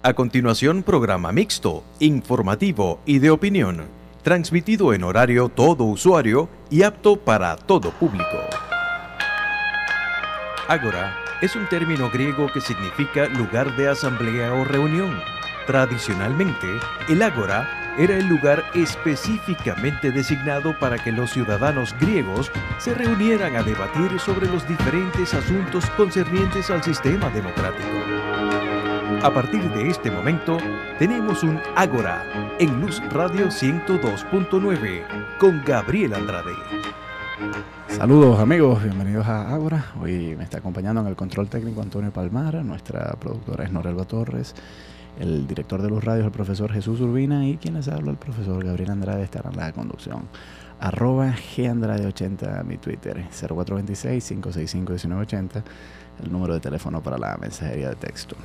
A continuación, programa mixto, informativo y de opinión, transmitido en horario todo usuario y apto para todo público. Ágora es un término griego que significa lugar de asamblea o reunión. Tradicionalmente, el ágora era el lugar específicamente designado para que los ciudadanos griegos se reunieran a debatir sobre los diferentes asuntos concernientes al sistema democrático. A partir de este momento, tenemos un Ágora en Luz Radio 102.9 con Gabriel Andrade. Saludos amigos, bienvenidos a Ágora. Hoy me está acompañando en el control técnico Antonio Palmar, nuestra productora es Norelba Torres, el director de Luz Radio es el profesor Jesús Urbina y quien les habla, el profesor Gabriel Andrade, estará en la conducción. @gandrade80 mi Twitter, 0426-565-1980, el número de teléfono para la mensajería de texto.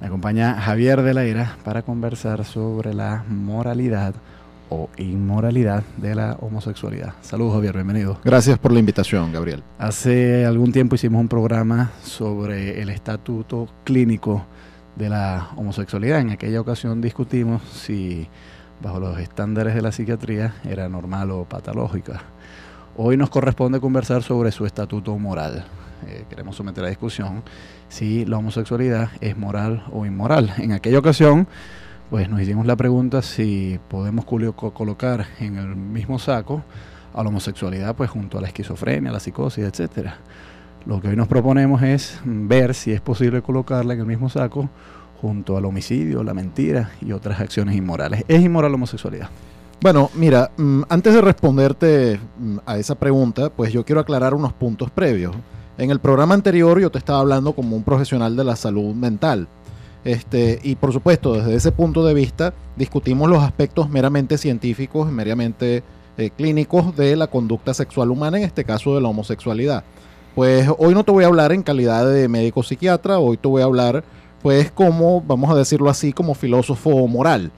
Me acompaña Javier de la Era para conversar sobre la moralidad o inmoralidad de la homosexualidad. Saludos Javier, bienvenido. Gracias por la invitación, Gabriel. Hace algún tiempo hicimos un programa sobre el estatuto clínico de la homosexualidad. En aquella ocasión discutimos si bajo los estándares de la psiquiatría era normal o patológica. Hoy nos corresponde conversar sobre su estatuto moral. Queremos someter a discusión si la homosexualidad es moral o inmoral. En aquella ocasión, pues nos hicimos la pregunta si podemos colocar en el mismo saco a la homosexualidad, pues junto a la esquizofrenia, la psicosis, etcétera. Lo que hoy nos proponemos es ver si es posible colocarla en el mismo saco junto al homicidio, la mentira y otras acciones inmorales. ¿Es inmoral la homosexualidad? Bueno, mira, antes de responderte a esa pregunta, pues yo quiero aclarar unos puntos previos. En el programa anterior yo te estaba hablando como un profesional de la salud mental. Y por supuesto, desde ese punto de vista, discutimos los aspectos meramente científicos, meramente clínicos de la conducta sexual humana, en este caso de la homosexualidad. Pues hoy no te voy a hablar en calidad de médico psiquiatra, hoy te voy a hablar, pues como, vamos a decirlo así, como filósofo moral.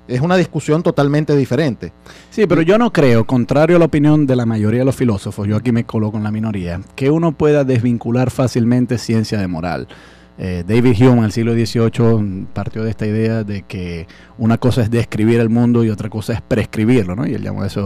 Es una discusión totalmente diferente. Sí, pero yo no creo, contrario a la opinión de la mayoría de los filósofos, yo aquí me coloco en la minoría, que uno pueda desvincular fácilmente ciencia de moral. David Hume en el siglo XVIII partió de esta idea de que una cosa es describir el mundo y otra cosa es prescribirlo, ¿no? Y él llamó eso,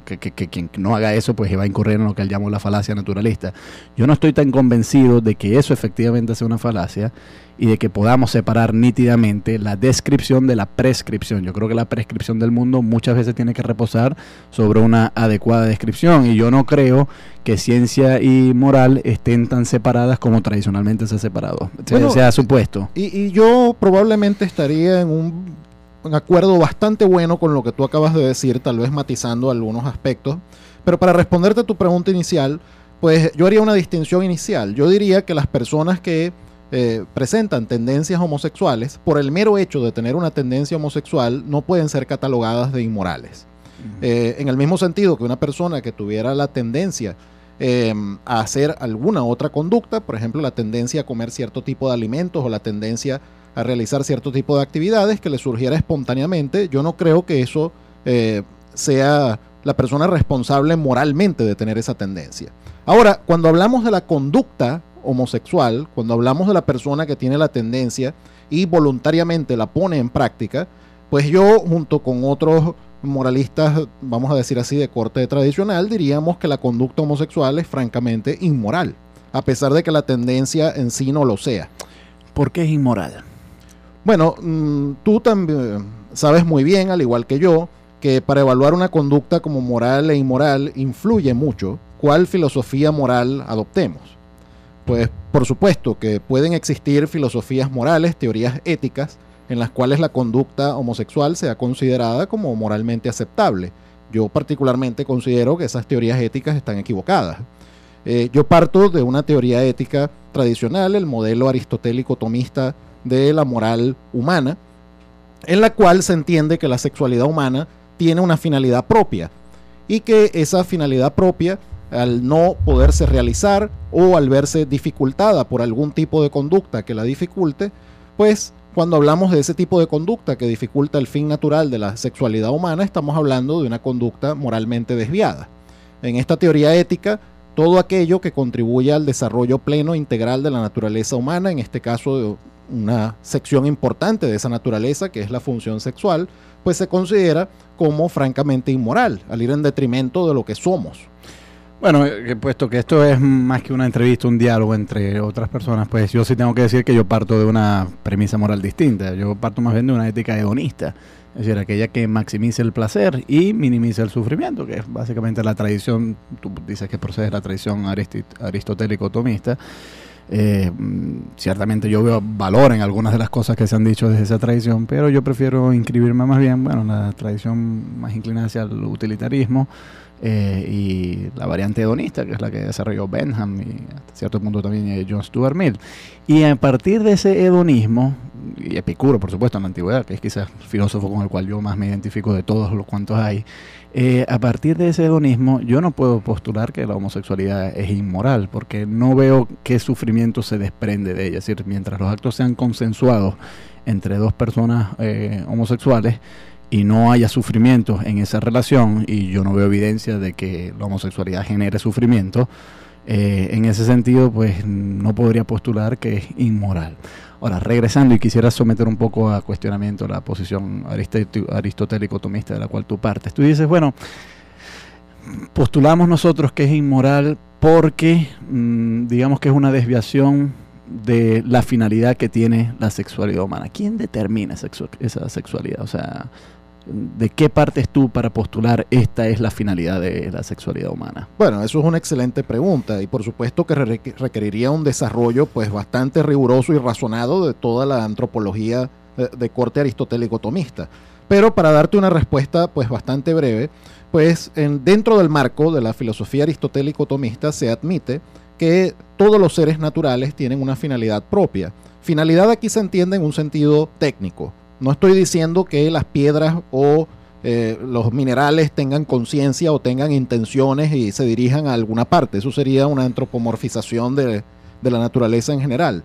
que quien no haga eso pues va a incurrir en lo que él llamó la falacia naturalista. Yo no estoy tan convencido de que eso efectivamente sea una falacia y de que podamos separar nítidamente la descripción de la prescripción. Yo creo que la prescripción del mundo muchas veces tiene que reposar sobre una adecuada descripción y yo no creo que ciencia y moral estén tan separadas como tradicionalmente se ha separado. Bueno, se ha supuesto. Y yo probablemente estaría en un acuerdo bastante bueno con lo que tú acabas de decir, tal vez matizando algunos aspectos. Pero para responderte a tu pregunta inicial, pues yo haría una distinción inicial. Yo diría que las personas que presentan tendencias homosexuales, por el mero hecho de tener una tendencia homosexual, no pueden ser catalogadas de inmorales. En el mismo sentido que una persona que tuviera la tendencia a hacer alguna otra conducta, por ejemplo, la tendencia a comer cierto tipo de alimentos o la tendencia a realizar cierto tipo de actividades que le surgiera espontáneamente, yo no creo que eso sea la persona responsable moralmente de tener esa tendencia. Ahora, cuando hablamos de la conducta homosexual, cuando hablamos de la persona que tiene la tendencia y voluntariamente la pone en práctica, pues yo junto con otros moralistas, vamos a decir así, de corte tradicional, diríamos que la conducta homosexual es francamente inmoral, a pesar de que la tendencia en sí no lo sea. ¿Por qué es inmoral? Bueno, tú también sabes muy bien, al igual que yo, que para evaluar una conducta como moral e inmoral influye mucho cuál filosofía moral adoptemos. Pues por supuesto que pueden existir filosofías morales, teorías éticas, en las cuales la conducta homosexual sea considerada como moralmente aceptable. Yo particularmente considero que esas teorías éticas están equivocadas. Yo parto de una teoría ética tradicional, el modelo aristotélico tomista de la moral humana, en la cual se entiende que la sexualidad humana tiene una finalidad propia y que esa finalidad propia, al no poderse realizar o al verse dificultada por algún tipo de conducta que la dificulte, pues cuando hablamos de ese tipo de conducta que dificulta el fin natural de la sexualidad humana, estamos hablando de una conducta moralmente desviada. En esta teoría ética, todo aquello que contribuya al desarrollo pleno e integral de la naturaleza humana, en este caso una sección importante de esa naturaleza, que es la función sexual, pues se considera como francamente inmoral, al ir en detrimento de lo que somos. Bueno, puesto que esto es más que una entrevista, un diálogo entre otras personas, pues yo sí tengo que decir que yo parto de una premisa moral distinta. Yo parto más bien de una ética hedonista, es decir, aquella que maximice el placer y minimice el sufrimiento, que es básicamente la tradición. Tú dices que procede de la tradición aristotélico-tomista. Ciertamente yo veo valor en algunas de las cosas que se han dicho desde esa tradición, pero yo prefiero inscribirme más bien, bueno, en la tradición más inclinada hacia el utilitarismo, y la variante hedonista, que es la que desarrolló Bentham y hasta cierto punto también John Stuart Mill. Y a partir de ese hedonismo, y Epicuro, por supuesto, en la antigüedad, que es quizás el filósofo con el cual yo más me identifico de todos los cuantos hay, a partir de ese hedonismo yo no puedo postular que la homosexualidad es inmoral, porque no veo qué sufrimiento se desprende de ella. Es decir, mientras los actos sean consensuados entre dos personas homosexuales, y no haya sufrimiento en esa relación, y yo no veo evidencia de que la homosexualidad genere sufrimiento, en ese sentido, pues no podría postular que es inmoral. Ahora, regresando, y quisiera someter un poco a cuestionamiento la posición aristotélico-tomista de la cual tú partes. Tú dices, bueno, postulamos nosotros que es inmoral porque, digamos que es una desviación de la finalidad que tiene la sexualidad humana. ¿Quién determina esa sexualidad? O sea, ¿de qué partes tú para postular esta es la finalidad de la sexualidad humana? Bueno, eso es una excelente pregunta, y por supuesto que requeriría un desarrollo pues bastante riguroso y razonado de toda la antropología de corte aristotélico-tomista. Pero para darte una respuesta pues bastante breve, pues dentro del marco de la filosofía aristotélico-tomista se admite que todos los seres naturales tienen una finalidad propia. Finalidad aquí se entiende en un sentido técnico. No estoy diciendo que las piedras o los minerales tengan conciencia o tengan intenciones y se dirijan a alguna parte. Eso sería una antropomorfización de la naturaleza en general.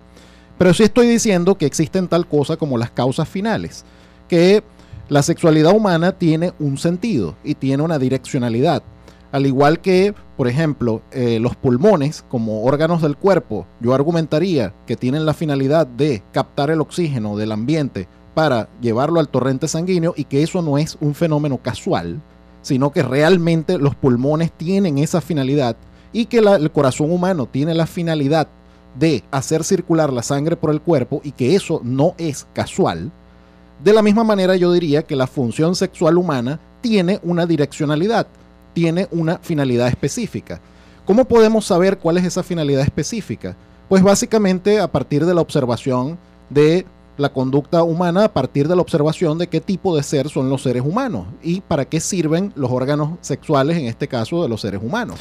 Pero sí estoy diciendo que existen tal cosa como las causas finales, que la sexualidad humana tiene un sentido y tiene una direccionalidad. Al igual que, por ejemplo, los pulmones como órganos del cuerpo, yo argumentaría que tienen la finalidad de captar el oxígeno del ambiente para llevarlo al torrente sanguíneo, y que eso no es un fenómeno casual, sino que realmente los pulmones tienen esa finalidad, y que el corazón humano tiene la finalidad de hacer circular la sangre por el cuerpo, y que eso no es casual. De la misma manera yo diría que la función sexual humana tiene una direccionalidad, tiene una finalidad específica. ¿Cómo podemos saber cuál es esa finalidad específica? Pues básicamente a partir de la observación de la conducta humana, a partir de la observación de qué tipo de ser son los seres humanos y para qué sirven los órganos sexuales, en este caso de los seres humanos.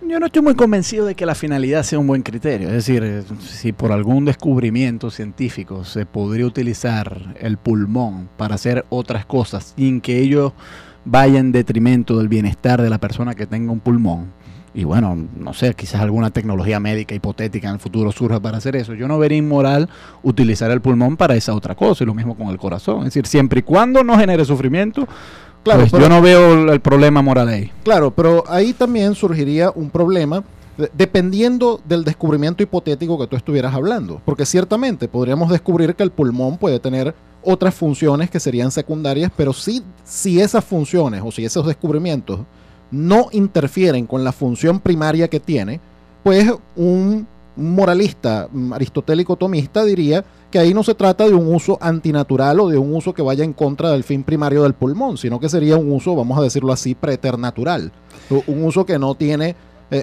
Yo no estoy muy convencido de que la finalidad sea un buen criterio. Es decir, si por algún descubrimiento científico se podría utilizar el pulmón para hacer otras cosas sin que ello vaya en detrimento del bienestar de la persona que tenga un pulmón, y bueno, no sé, quizás alguna tecnología médica hipotética en el futuro surja para hacer eso, yo no vería inmoral utilizar el pulmón para esa otra cosa, y lo mismo con el corazón. Es decir, siempre y cuando no genere sufrimiento, claro, pues yo no veo el problema moral ahí. Claro, pero ahí también surgiría un problema dependiendo del descubrimiento hipotético que tú estuvieras hablando, porque ciertamente podríamos descubrir que el pulmón puede tener otras funciones que serían secundarias, pero si esas funciones o si esos descubrimientos no interfieren con la función primaria que tiene, pues un moralista aristotélico-tomista diría que ahí no se trata de un uso antinatural o de un uso que vaya en contra del fin primario del pulmón, sino que sería un uso, vamos a decirlo así, preternatural, un uso que no tiene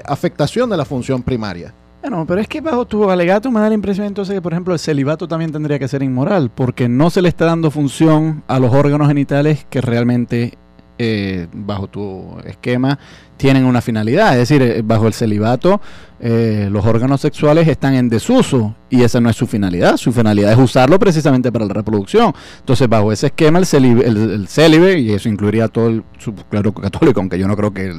afectación de la función primaria. Bueno, pero es que bajo tu alegato me da la impresión entonces que, por ejemplo, el celibato también tendría que ser inmoral, porque no se le está dando función a los órganos genitales que realmente, bajo tu esquema, tienen una finalidad. Es decir, bajo el celibato, los órganos sexuales están en desuso y esa no es su finalidad. Su finalidad es usarlo precisamente para la reproducción. Entonces, bajo ese esquema, el célibe, y eso incluiría todo el clero católico, aunque yo no creo que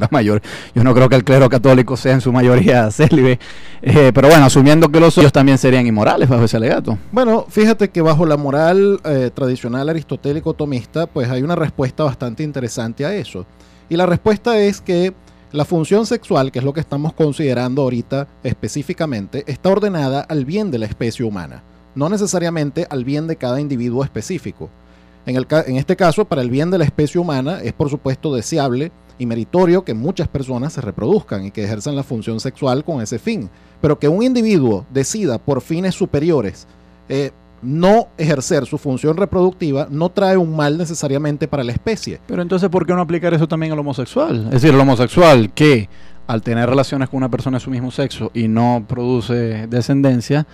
el clero católico sea en su mayoría célibe, pero bueno, asumiendo que los ellos también serían inmorales bajo ese alegato. Bueno, fíjate que bajo la moral tradicional aristotélico-tomista, pues hay una respuesta bastante interesante a eso. Y la respuesta es que la función sexual, que es lo que estamos considerando ahorita específicamente, está ordenada al bien de la especie humana. no necesariamente al bien de cada individuo específico. En este caso, para el bien de la especie humana, es por supuesto deseable y meritorio que muchas personas se reproduzcan y que ejerzan la función sexual con ese fin. Pero que un individuo decida por fines superiores no ejercer su función reproductiva no trae un mal necesariamente para la especie. Pero entonces, ¿por qué no aplicar eso también al homosexual? Es decir, el homosexual que al tener relaciones con una persona de su mismo sexo y no produce descendencia,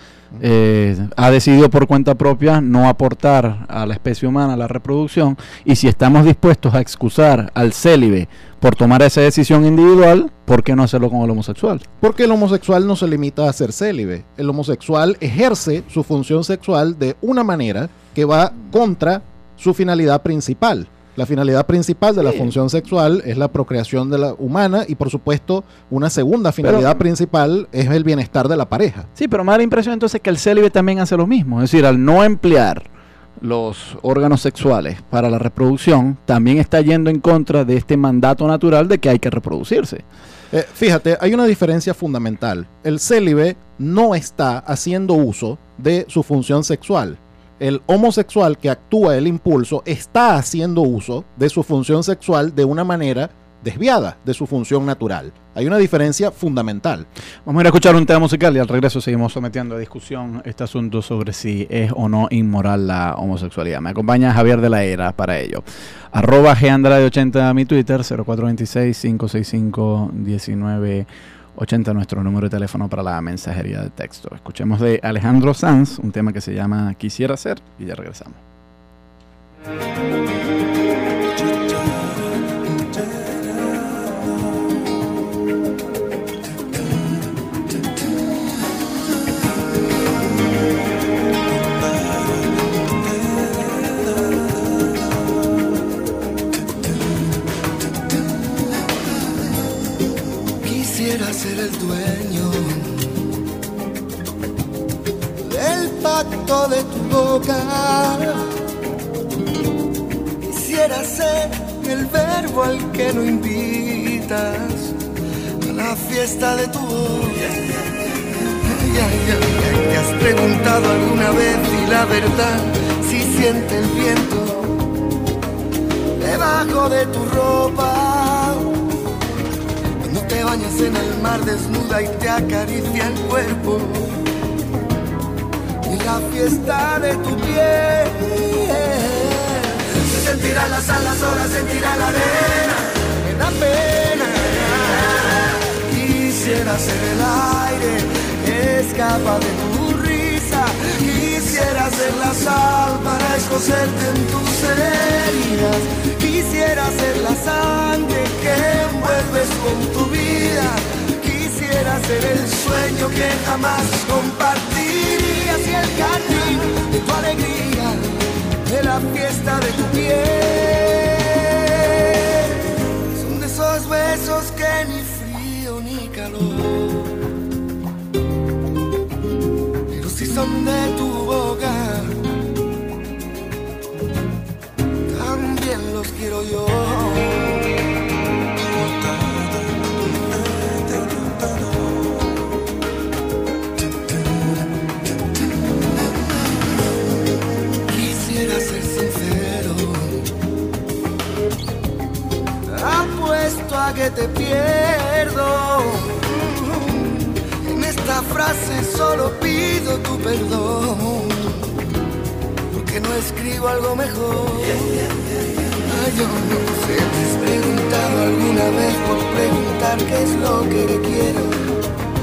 ha decidido por cuenta propia no aportar a la especie humana la reproducción, y si estamos dispuestos a excusar al célibe por tomar esa decisión individual, ¿por qué no hacerlo con el homosexual? Porque el homosexual no se limita a ser célibe. El homosexual ejerce su función sexual de una manera que va contra su finalidad principal. La finalidad principal de la función sexual es la procreación de la humana y, por supuesto, una segunda finalidad principal es el bienestar de la pareja. Sí, pero me da la impresión entonces que el célibe también hace lo mismo. Es decir, al no emplear los órganos sexuales para la reproducción, también está yendo en contra de este mandato natural de que hay que reproducirse. Fíjate, hay una diferencia fundamental. El célibe no está haciendo uso de su función sexual. El homosexual que actúa el impulso está haciendo uso de su función sexual de una manera desviada de su función natural. Hay una diferencia fundamental. Vamos a ir a escuchar un tema musical y al regreso seguimos sometiendo a discusión este asunto sobre si es o no inmoral la homosexualidad. Me acompaña Javier de la Era para ello. @GAndrade80 mi Twitter, 0426-565-1980 nuestro número de teléfono para la mensajería de texto. Escuchemos de Alejandro Sanz un tema que se llama Quisiera Ser y ya regresamos. Quisiera ser el dueño del pacto de tu boca. Quisiera ser el verbo al que no invitas a la fiesta de tu voz. ¿Te has preguntado alguna vez si la verdad si siente el viento debajo de tu ropa? Te bañas en el mar desnuda y te acaricia el cuerpo. Y la fiesta de tu piel se sentirá la sal, las horas, sentirá la arena. Me da pena. Quisiera ser el aire que escapa de tu risa. Quisiera ser la sal para escocerte en tus heridas. Quisiera ser la sangre que envuelves con tu vida. Quisiera ser el sueño que jamás compartirías y el jardín de tu alegría, de la fiesta de tu piel. Son de esos besos que ni frío ni calor, pero si son de tu boca, también los quiero yo. Quisiera ser sincero, apuesto a que te pierdo. En esta frase solo pido tu perdón, porque no escribo algo mejor. Yo no sé, ¿te has preguntado alguna vez por preguntar qué es lo que quiero?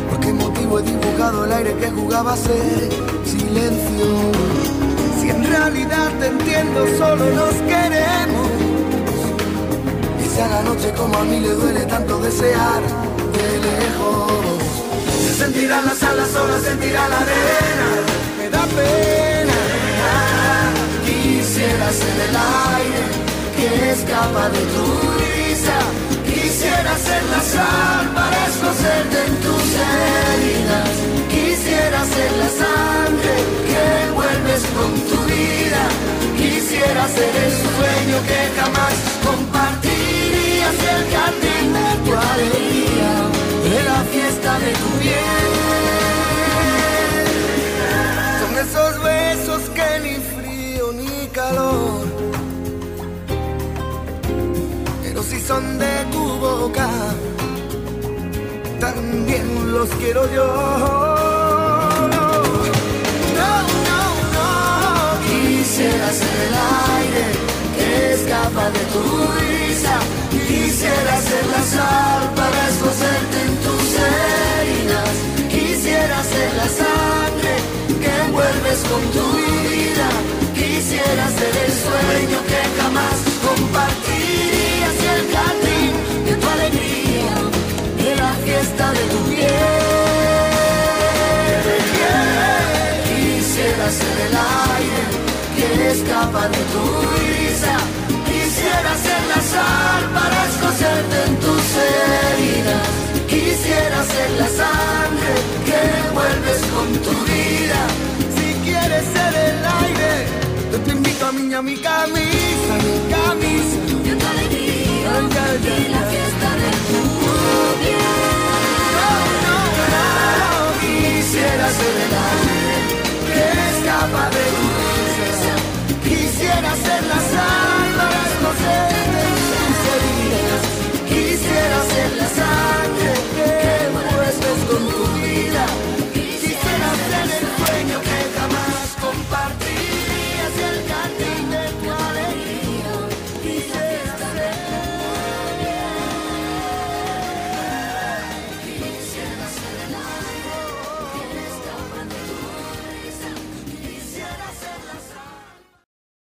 ¿Por qué motivo he dibujado el aire que jugaba a ser silencio? Si en realidad te entiendo, solo nos queremos. Y si a la noche como a mí le duele tanto desear de lejos, se sentirán las alas, horas, sentirá la arena. Me da pena. Quisiera ser el aire que escapa de tu risa. Quisiera ser la sal para escocerte en tus heridas. Quisiera ser la sangre que envuelves con tu vida. Quisiera ser el sueño que jamás compartirías y el jardín de tu alegría, de la fiesta de tu piel. Son esos besos calor. Pero si son de tu boca, también los quiero yo. No, no, no. Quisiera ser el aire que escapa de tu risa. Quisiera ser la sal para escocerte en tus heridas. Quisiera ser la sangre que envuelves con tu vida. Quisiera ser el sueño que jamás compartirías y el jardín de tu alegría, de la fiesta de tu piel. Quisiera ser el aire que escapa de tu risa. Quisiera ser la sal para escocerte en tus heridas. Quisiera ser la sangre que envuelves con tu vida. Si quieres ser el aire, yo te invito a mi camino.